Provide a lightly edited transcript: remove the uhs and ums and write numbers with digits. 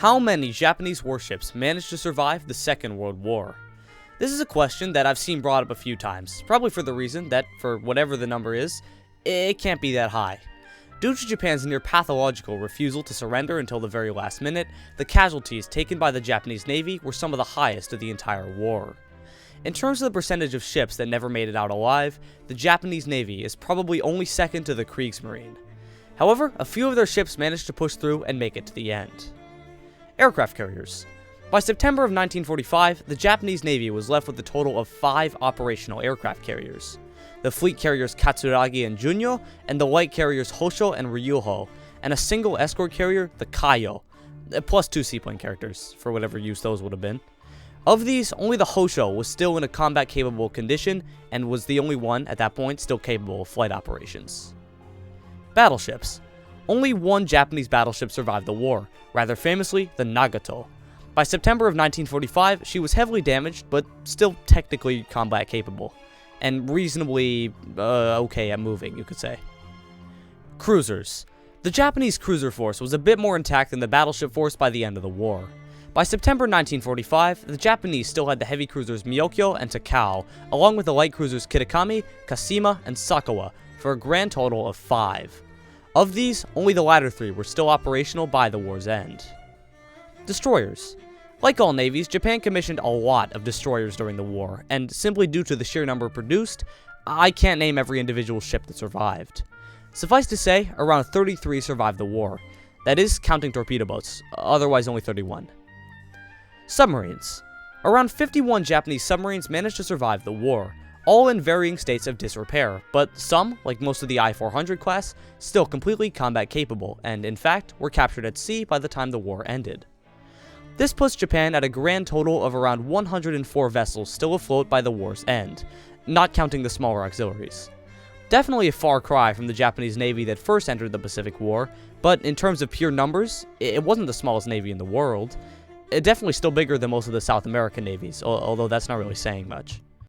How many Japanese warships managed to survive the Second World War? This is a question that I've seen brought up a few times, probably for the reason that, for whatever the number is, it can't be that high. Due to Japan's near pathological refusal to surrender until the very last minute, the casualties taken by the Japanese Navy were some of the highest of the entire war. In terms of the percentage of ships that never made it out alive, the Japanese Navy is probably only second to the Kriegsmarine. However, a few of their ships managed to push through and make it to the end. Aircraft carriers. By September of 1945, the Japanese Navy was left with a total of 5 operational aircraft carriers. The fleet carriers Katsuragi and Junyo, and the light carriers Hosho and Ryuho, and a single escort carrier, the Kaio, plus 2 seaplane characters, for whatever use those would have been. Of these, only the Hosho was still in a combat-capable condition, and was the only one, at that point, still capable of flight operations. Battleships. Only one Japanese battleship survived the war, rather famously, the Nagato. By September of 1945, she was heavily damaged, but still technically combat-capable, and reasonably okay at moving, you could say. Cruisers. The Japanese cruiser force was a bit more intact than the battleship force by the end of the war. By September 1945, the Japanese still had the heavy cruisers Myokyo and Takao, along with the light cruisers Kitakami, Kashima, and Sakawa, for a grand total of 5. Of these, only the latter 3 were still operational by the war's end. Destroyers. Like all navies, Japan commissioned a lot of destroyers during the war, and simply due to the sheer number produced, I can't name every individual ship that survived. Suffice to say, around 33 survived the war. That is, counting torpedo boats, otherwise only 31. Submarines. Around 51 Japanese submarines managed to survive the war, all in varying states of disrepair, but some, like most of the I-400 class, still completely combat capable, and in fact, were captured at sea by the time the war ended. This puts Japan at a grand total of around 104 vessels still afloat by the war's end, not counting the smaller auxiliaries. Definitely a far cry from the Japanese Navy that first entered the Pacific War, but in terms of pure numbers, it wasn't the smallest navy in the world. Definitely still bigger than most of the South American navies, although that's not really saying much.